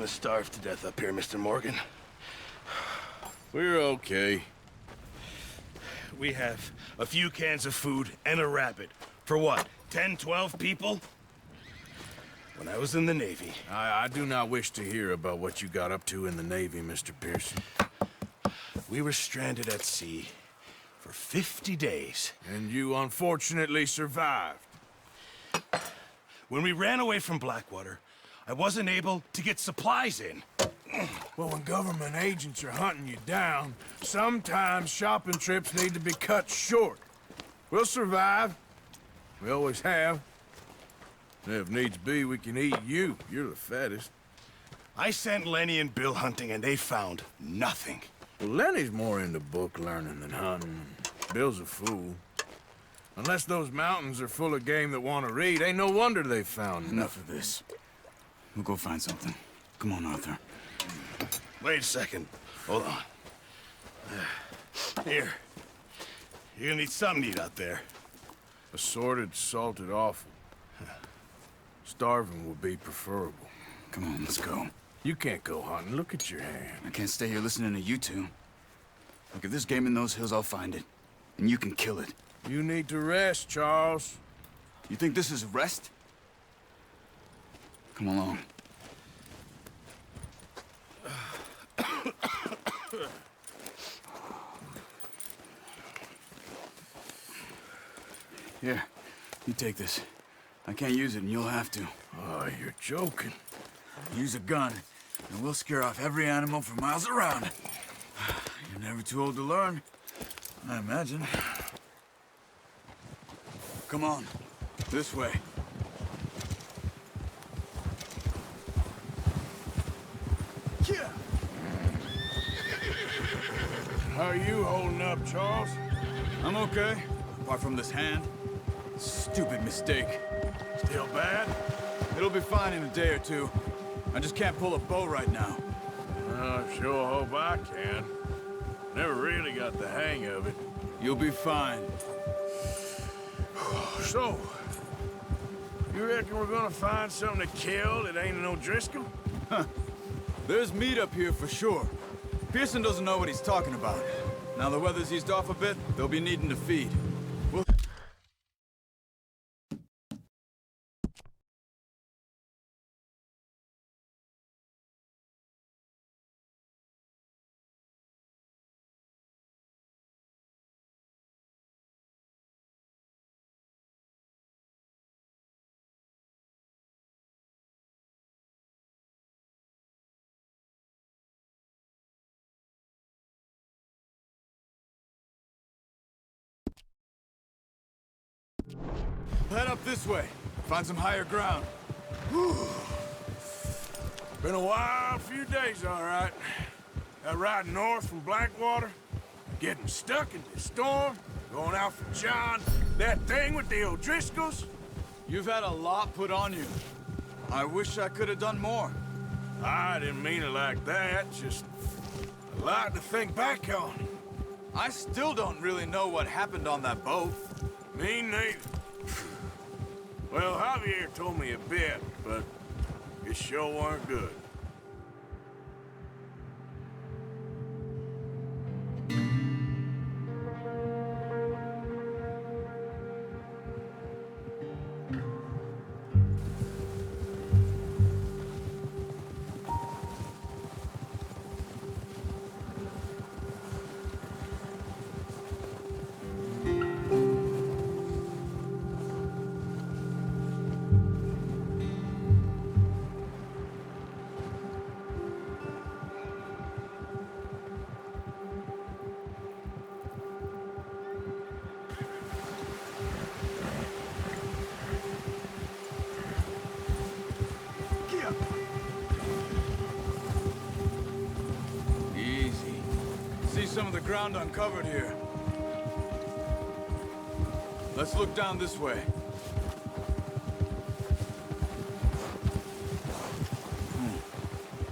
gonna starve to death up here, Mr. Morgan. We're okay. We have a few cans of food and a rabbit. For what, 10, 12 people? When I was in the Navy... I do not wish to hear about what you got up to in the Navy, Mr. Pearson. We were stranded at sea for 50 days. And you unfortunately survived. When we ran away from Blackwater, I wasn't able to get supplies in. Well, when government agents are hunting you down, sometimes shopping trips need to be cut short. We'll survive. We always have. And if needs be, we can eat you. You're the fattest. I sent Lenny and Bill hunting, and they found nothing. Well, Lenny's more into book learning than hunting. Bill's a fool. Unless those mountains are full of game that want to read, ain't no wonder they found Enough of this. We'll go find something. Come on, Arthur. Wait a second. Hold on. Here. You're gonna need something to eat out there. Assorted, salted offal. Starving would be preferable. Come on, let's go. You can't go hunting. Look at your hand. I can't stay here listening to you two. Look, if there's game in those hills, I'll find it. And you can kill it. You need to rest, Charles. You think this is rest? Come along. Here, you take this. I can't use it, and you'll have to. Oh, you're joking. Use a gun, and we'll scare off every animal for miles around. You're never too old to learn, I imagine. Come on, this way. Yeah. How are you holding up, Charles? I'm okay, apart from this hand. Stupid mistake. Still bad? It'll be fine in a day or two. I just can't pull a bow right now. I sure hope I can. Never really got the hang of it. You'll be fine. So, you reckon we're gonna find something to kill that ain't no Driscoll? There's meat up here for sure. Pearson doesn't know what he's talking about. Now the weather's eased off a bit, they'll be needing to feed. We'll... Head up this way. Find some higher ground. Been a wild few days, all right. That ride north from Blackwater, getting stuck in the storm, going out for John, that thing with the O'Driscolls. You've had a lot put on you. I wish I could have done more. I didn't mean it like that, just a lot to think back on. I still don't really know what happened on that boat. Me neither. Well, Javier told me a bit, but it sure weren't good. Easy. See some of the ground uncovered here. Let's look down this way.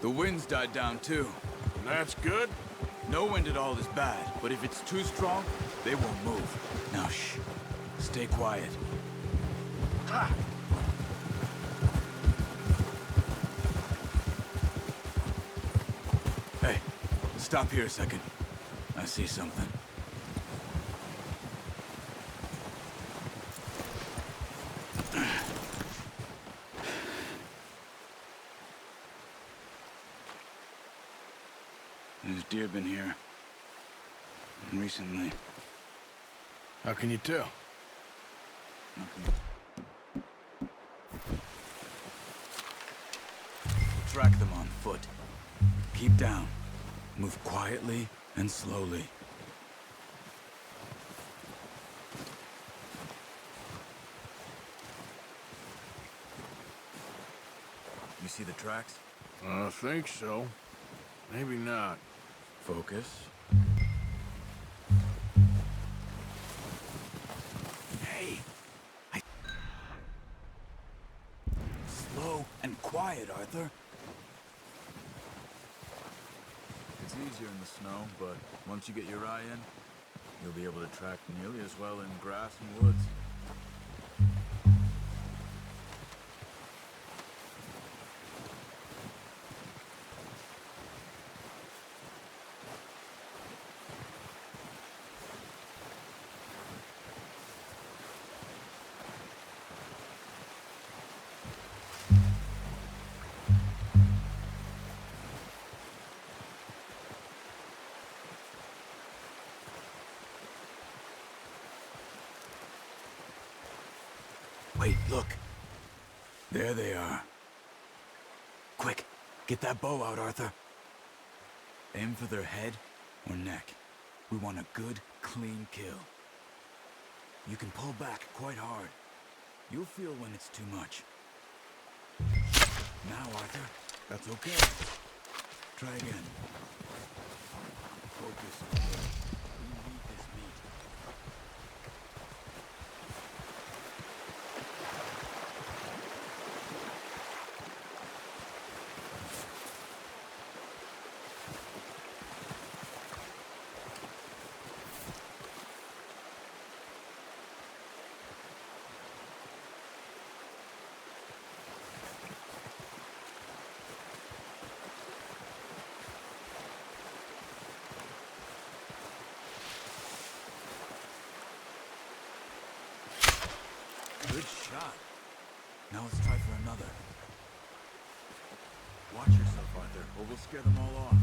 The wind's died down too. And that's good? No wind at all is bad, but if it's too strong, they won't move. Now shh. Stay quiet. Ha! Stop here a second. I see something. There's deer been here. Recently. How can you tell? Nothing. Track them on foot. Keep down. Move quietly and slowly. You see the tracks? I think so. Maybe not. Focus. Hey! Slow and quiet, Arthur. It's easier in the snow, but once you get your eye in, you'll be able to track nearly as well in grass and woods. Wait, look. There they are. Quick, get that bow out, Arthur. Aim for their head or neck. We want a good, clean kill. You can pull back quite hard. You'll feel when it's too much. Now, Arthur, that's okay. Try again. Focus. We need this meat. Good shot. Now let's try for another. Watch yourself, Arthur, or we'll scare them all off.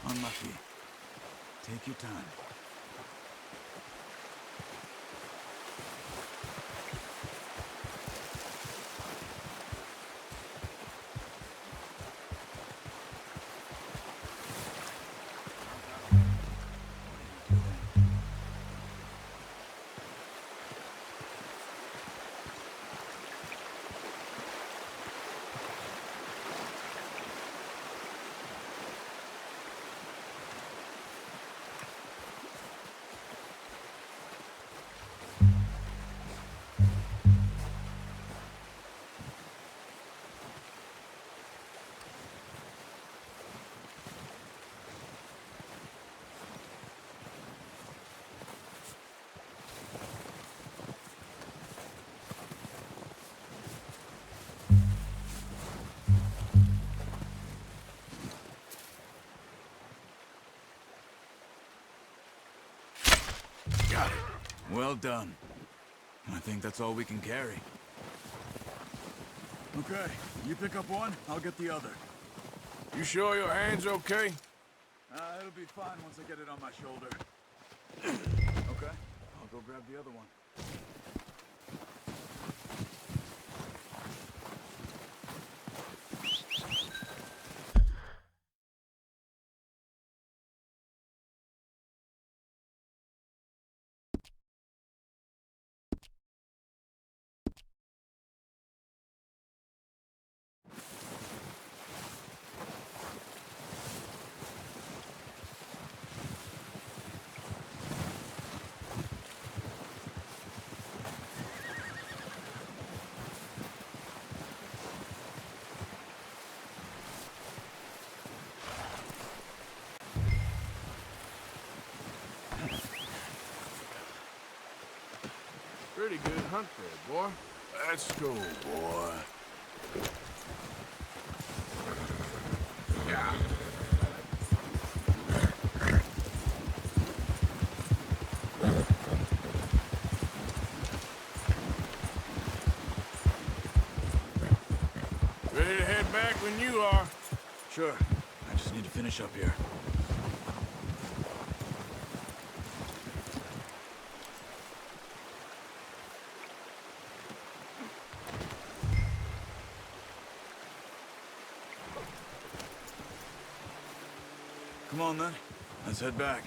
Unlucky. Take your time. Got it. Well done. I think that's all we can carry. Okay, you pick up one, I'll get the other. You sure your hand's okay? It'll be fine once I get it on my shoulder. Okay, I'll go grab the other one. Pretty good hunt there, boy. Let's go, boy. Yeah. Ready to head back when you are. Sure. I just need to finish up here. Come on, then. Let's head back.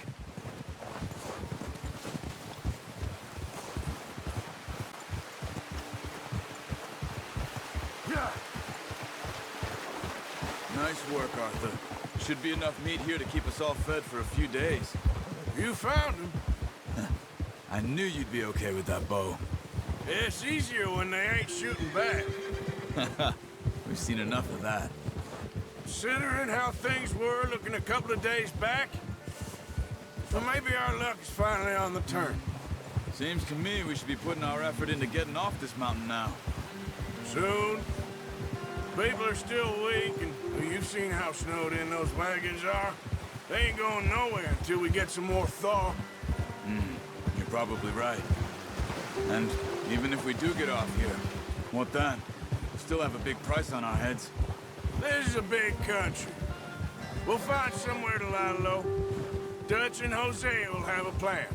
Nice work, Arthur. Should be enough meat here to keep us all fed for a few days. You found him. I knew you'd be okay with that bow. It's easier when they ain't shooting back. We've seen enough of that. Considering how things were looking a couple of days back, well, maybe our luck is finally on the turn. Seems to me we should be putting our effort into getting off this mountain now. Soon. People are still weak, and well, you've seen how snowed in those wagons are. They ain't going nowhere until we get some more thaw. You're probably right. And even if we do get off here, what then? We still have a big price on our heads. This is a big country. We'll find somewhere to lie low. Dutch and Jose will have a plan.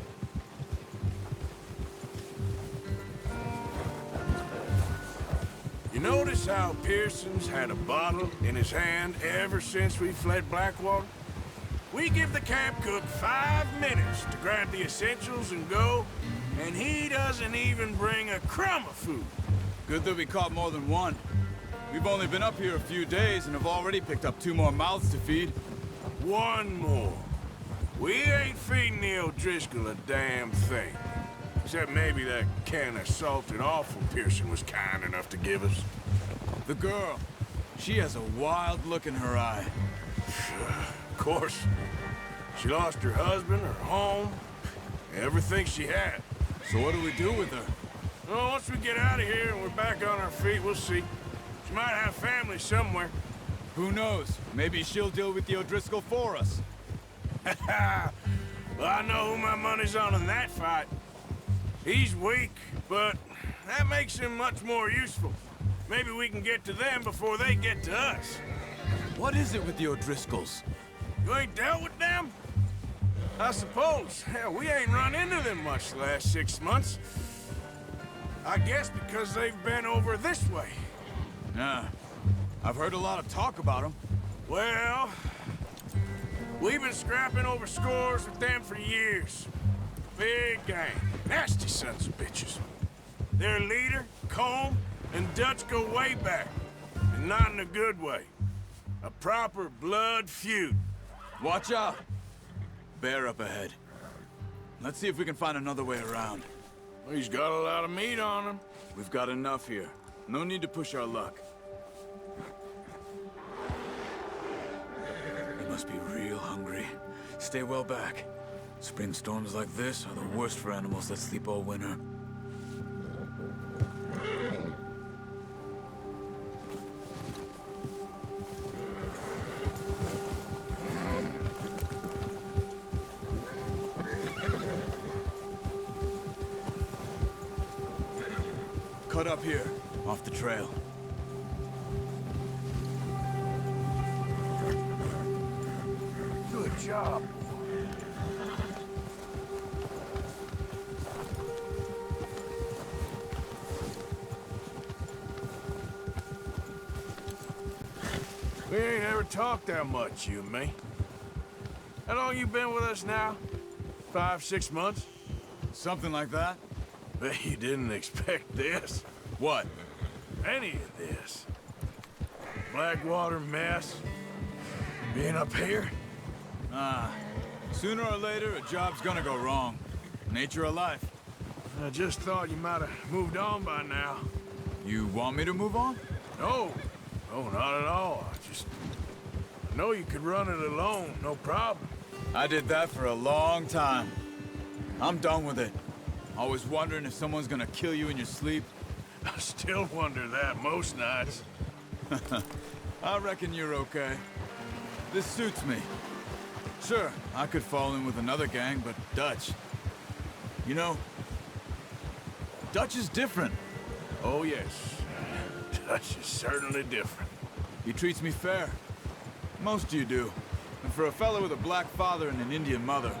You notice how Pearson's had a bottle in his hand ever since we fled Blackwater? We give the camp cook 5 minutes to grab the essentials and go, and he doesn't even bring a crumb of food. Good that we caught more than one. We've only been up here a few days and have already picked up 2 more mouths to feed. One more. We ain't feeding the O'Driscoll a damn thing. Except maybe that can of salted offal Pearson was kind enough to give us. The girl, she has a wild look in her eye. Of course. She lost her husband, her home, everything she had. So what do we do with her? Well, once we get out of here and we're back on our feet, we'll see. She might have family somewhere. Who knows? Maybe she'll deal with the O'Driscoll for us. Well, I know who my money's on in that fight. He's weak, but that makes him much more useful. Maybe we can get to them before they get to us. What is it with the O'Driscolls? You ain't dealt with them? I suppose. Hell, we ain't run into them much the last 6 months. I guess because they've been over this way. Yeah. I've heard a lot of talk about them. Well, we've been scrapping over scores with them for years. Big gang. Nasty sons of bitches. Their leader, Combe, and Dutch go way back. And not in a good way. A proper blood feud. Watch out! Bear up ahead. Let's see if we can find another way around. Well, he's got a lot of meat on him. We've got enough here. No need to push our luck. They must be real hungry. Stay well back. Spring storms like this are the worst for animals that sleep all winter. Cut up here, off the trail. Good job. We ain't ever talked that much, you and me. How long you been with us now? 5, 6 months? Something like that? Bet you didn't expect this. What? Any of this. Blackwater mess. Being up here. Sooner or later, a job's gonna go wrong. Nature of life. I just thought you might have moved on by now. You want me to move on? No. No, not at all. I know you could run it alone, no problem. I did that for a long time. I'm done with it. Always wondering if someone's gonna kill you in your sleep? I still wonder that most nights. I reckon you're okay. This suits me. Sure, I could fall in with another gang, but Dutch... You know, Dutch is different. Oh, yes. Dutch is certainly different. He treats me fair. Most of you do. And for a fellow with a black father and an Indian mother,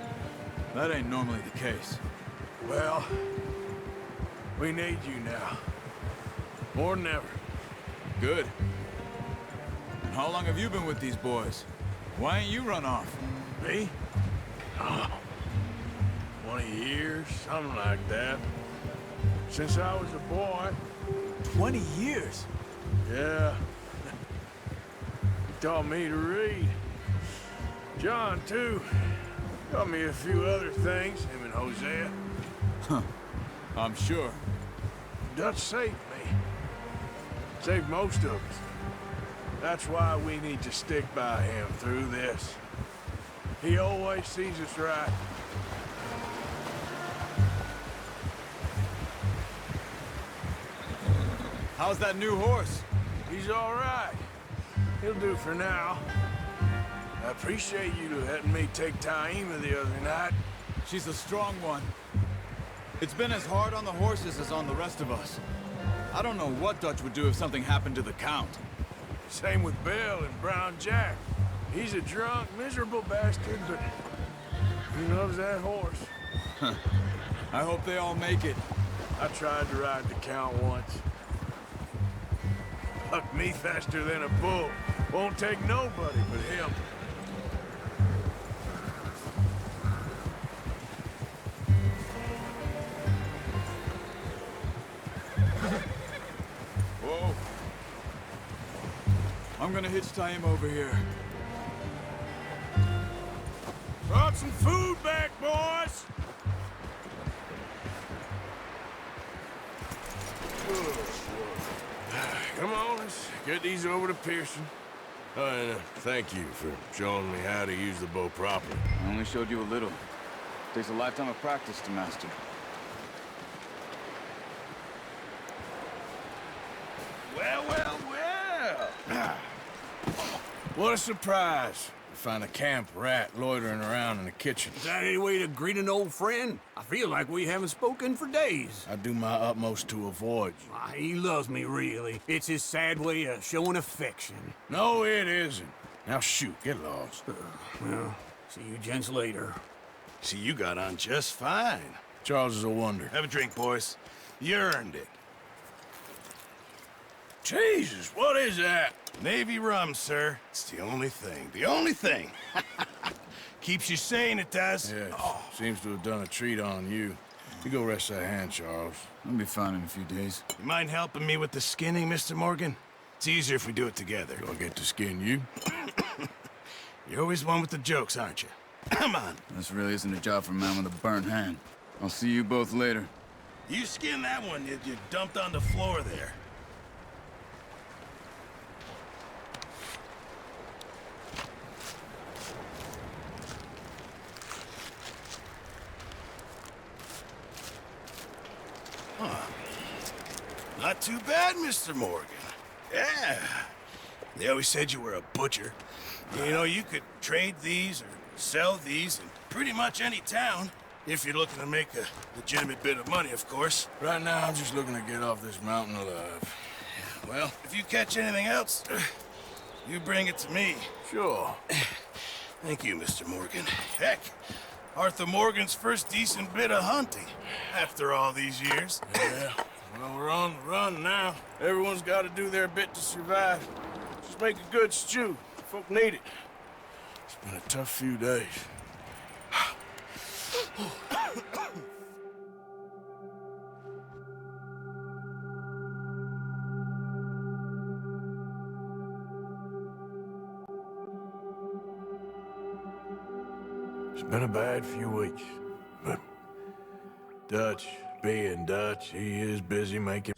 that ain't normally the case. Well, we need you now. More than ever. Good. And how long have you been with these boys? Why ain't you run off? Me? Oh, 20 years, something like that. Since I was a boy. 20 years? Yeah. He taught me to read. John, too. Taught me a few other things, him and Hosea. Huh. I'm sure. Dutch saved me. Saved most of us. That's why we need to stick by him through this. He always sees us right. How's that new horse? He's all right. He'll do for now. I appreciate you letting me take Taima the other night. She's a strong one. It's been as hard on the horses as on the rest of us. I don't know what Dutch would do if something happened to the Count. Same with Bill and Brown Jack. He's a drunk, miserable bastard, but he loves that horse. I hope they all make it. I tried to ride the Count once. Bucked me faster than a bull. Won't take nobody but him. Whoa. I'm gonna hitch Taima over here. Brought some food back, boys! Come on, let's get these over to Pearson. Oh, and thank you for showing me how to use the bow properly. I only showed you a little. Takes a lifetime of practice to master. Well, well, well! What a surprise. Find a camp rat loitering around in the kitchen. Is that any way to greet an old friend? I feel like we haven't spoken for days. I do my utmost to avoid you. Ah, he loves me, really. It's his sad way of showing affection. No, it isn't. Now shoot, get lost. Well, see you gents later. See, you got on just fine. Charles is a wonder. Have a drink, boys. You earned it. Jesus, what is that? Navy rum, sir. It's the only thing. The only thing. Keeps you sane, it does. Yeah, seems to have done a treat on you. You go rest that hand, Charles. I'll be fine in a few days. You mind helping me with the skinning, Mr. Morgan? It's easier if we do it together. Do I get to skin you? You're always one with the jokes, aren't you? Come on. This really isn't a job for a man with a burnt hand. I'll see you both later. You skin that one you dumped on the floor there. Not too bad, Mr. Morgan. Yeah. They always said you were a butcher. You know, you could trade these or sell these in pretty much any town. If you're looking to make a legitimate bit of money, of course. Right now, I'm just looking to get off this mountain alive. Well, if you catch anything else, you bring it to me. Sure. Thank you, Mr. Morgan. Heck, Arthur Morgan's first decent bit of hunting after all these years. Yeah. Well, we're on the run now. Everyone's got to do their bit to survive. Just make a good stew. Folk need it. It's been a tough few days. It's been a bad few weeks, but Dutch, being Dutch, he is busy making...